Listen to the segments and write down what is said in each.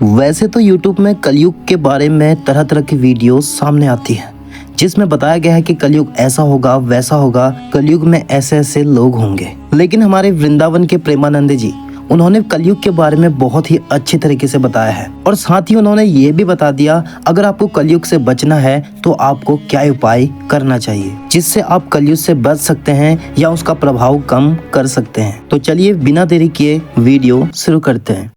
वैसे तो YouTube में कलयुग के बारे में तरह तरह की वीडियो सामने आती हैं जिसमें बताया गया है कि कलयुग ऐसा होगा वैसा होगा, कलयुग में ऐसे ऐसे लोग होंगे। लेकिन हमारे वृंदावन के प्रेमानंद जी, उन्होंने कलयुग के बारे में बहुत ही अच्छे तरीके से बताया है और साथ ही उन्होंने ये भी बता दिया अगर आपको कलयुग से बचना है तो आपको क्या उपाय करना चाहिए जिससे आप कलयुग से बच सकते हैं या उसका प्रभाव कम कर सकते हैं। तो चलिए बिना देरी किए वीडियो शुरू करते हैं।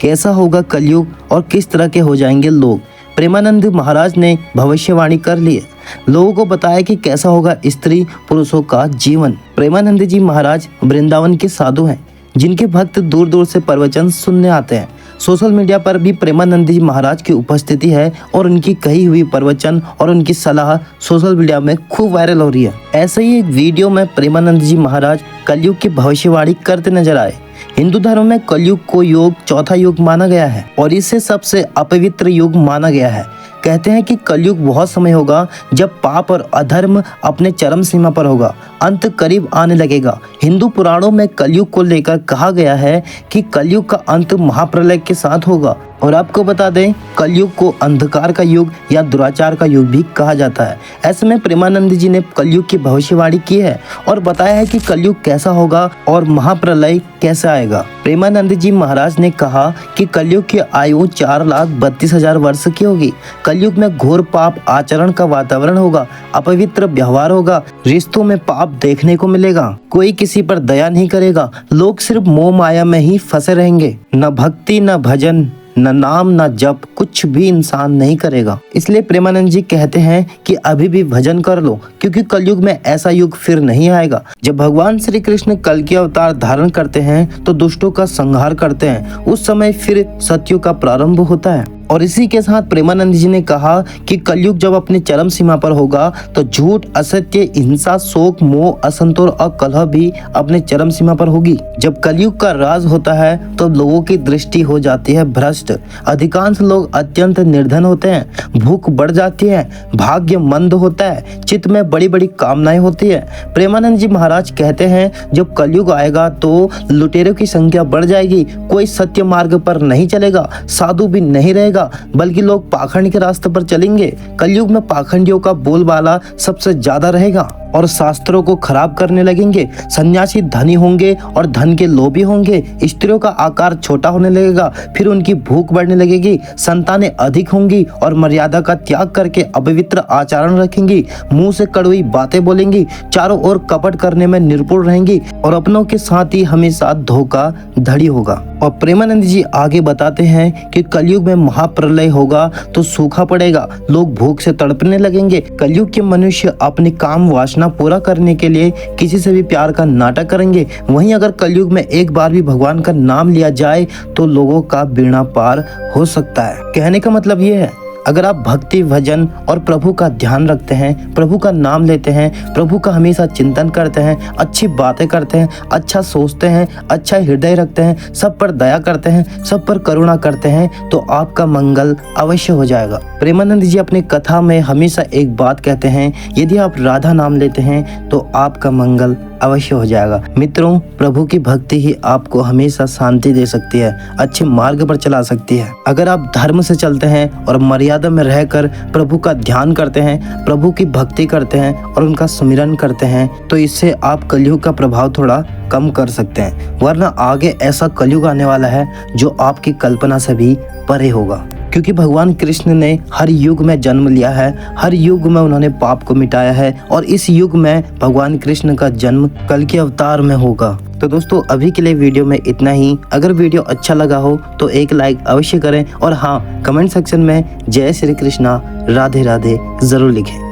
कैसा होगा कलयुग और किस तरह के हो जाएंगे लोग, प्रेमानंद महाराज ने भविष्यवाणी कर ली है। लोगों को बताया कि कैसा होगा स्त्री पुरुषों का जीवन। प्रेमानंद जी महाराज वृंदावन के साधु हैं जिनके भक्त दूर दूर से प्रवचन सुनने आते हैं। सोशल मीडिया पर भी प्रेमानंद जी महाराज की उपस्थिति है और उनकी कही हुई प्रवचन और उनकी सलाह सोशल मीडिया में खूब वायरल हो रही है। ऐसे ही एक वीडियो में प्रेमानंद जी महाराज कलयुग की भविष्यवाणी करते नजर आए। हिंदू धर्म में कलयुग को योग चौथा युग माना गया है और इसे सबसे अपवित्र युग माना गया है। कहते हैं कि कलयुग बहुत समय होगा जब पाप और अधर्म अपने चरम सीमा पर होगा, अंत करीब आने लगेगा। हिंदू पुराणों में कलयुग को लेकर कहा गया है कि कलयुग का अंत महाप्रलय के साथ होगा। और आपको बता दें कलयुग को अंधकार का युग या दुराचार का युग भी कहा जाता है। ऐसे में प्रेमानंद जी ने कलयुग की भविष्यवाणी की है और बताया है कि कलयुग कैसा होगा और महाप्रलय कैसे आएगा। प्रेमानंद जी महाराज ने कहा कि कलयुग की आयु 4,32,000 वर्ष की होगी। कलयुग में घोर पाप आचरण का वातावरण होगा, अपवित्र व्यवहार होगा, रिश्तों में पाप देखने को मिलेगा, कोई किसी पर दया नहीं करेगा, लोग सिर्फ मोह माया में ही फंसे रहेंगे, न भक्ति न भजन न नाम न जप कुछ भी इंसान नहीं करेगा। इसलिए प्रेमानंद जी कहते हैं कि अभी भी भजन कर लो क्योंकि कलयुग में ऐसा युग फिर नहीं आएगा। जब भगवान श्री कृष्ण कल के अवतार धारण करते हैं तो दुष्टों का संहार करते हैं, उस समय फिर सत्युग का प्रारंभ होता है। और इसी के साथ प्रेमानंद जी ने कहा कि कलयुग जब अपने चरम सीमा पर होगा तो झूठ, असत्य, हिंसा, शोक, मोह, असंतोष और कलह भी अपने चरम सीमा पर होगी। जब कलयुग का राज होता है तो लोगों की दृष्टि हो जाती है भ्रष्ट, अधिकांश लोग अत्यंत निर्धन होते हैं, भूख बढ़ जाती है, भाग्य मंद होता है, चित्त में बड़ी बड़ी कामनाएं होती है। प्रेमानंद जी महाराज कहते हैं जब कलयुग आएगा तो लुटेरों की संख्या बढ़ जाएगी, कोई सत्य मार्ग पर नहीं चलेगा, साधु भी नहीं रहेगा बल्कि लोग पाखंड के रास्ते पर चलेंगे। कलयुग में पाखंडियों का बोलबाला सबसे ज्यादा रहेगा और शास्त्रों को खराब करने लगेंगे। सन्यासी धनी होंगे और धन के लोभी होंगे। स्त्रियों का आकार छोटा होने लगेगा, फिर उनकी भूख बढ़ने लगेगी। संतानें अधिक होंगी और मर्यादा का त्याग करके अपवित्र आचरण रखेंगी, मुंह से कड़वी बातें बोलेंगी, चारों ओर कपट करने में निपुण रहेंगी और अपनों के साथ ही हमेशा धोखा धड़ी होगा। और प्रेमानंद जी आगे बताते हैं कि कलयुग में महाप्रलय होगा तो सूखा पड़ेगा, लोग भूख से तड़पने लगेंगे। कलयुग के मनुष्य अपने काम वासना पूरा करने के लिए किसी से भी प्यार का नाटक करेंगे। वहीं अगर कलयुग में एक बार भी भगवान का नाम लिया जाए तो लोगों का बेड़ा पार हो सकता है। कहने का मतलब ये है अगर आप भक्ति भजन और प्रभु का ध्यान रखते हैं, प्रभु का नाम लेते हैं, प्रभु का हमेशा चिंतन करते हैं, अच्छी बातें करते हैं, अच्छा सोचते हैं, अच्छा हृदय रखते हैं, सब पर दया करते हैं, सब पर करुणा करते हैं तो आपका मंगल अवश्य हो जाएगा। प्रेमानंद जी अपनी कथा में हमेशा एक बात कहते हैं, यदि आप राधा नाम लेते हैं तो आपका मंगल अवश्य हो जाएगा। मित्रों, प्रभु की भक्ति ही आपको हमेशा शांति दे सकती है, अच्छे मार्ग पर चला सकती है। अगर आप धर्म से चलते हैं और मर्यादा में रहकर प्रभु का ध्यान करते हैं, प्रभु की भक्ति करते हैं और उनका सुमिरन करते हैं तो इससे आप कलयुग का प्रभाव थोड़ा कम कर सकते हैं। वरना आगे ऐसा कलयुग आने वाला है जो आपकी कल्पना से भी परे होगा, क्योंकि भगवान कृष्ण ने हर युग में जन्म लिया है, हर युग में उन्होंने पाप को मिटाया है और इस युग में भगवान कृष्ण का जन्म कल के अवतार में होगा। तो दोस्तों अभी के लिए वीडियो में इतना ही। अगर वीडियो अच्छा लगा हो तो एक लाइक अवश्य करें और हाँ, कमेंट सेक्शन में जय श्री कृष्णा राधे राधे जरूर लिखें।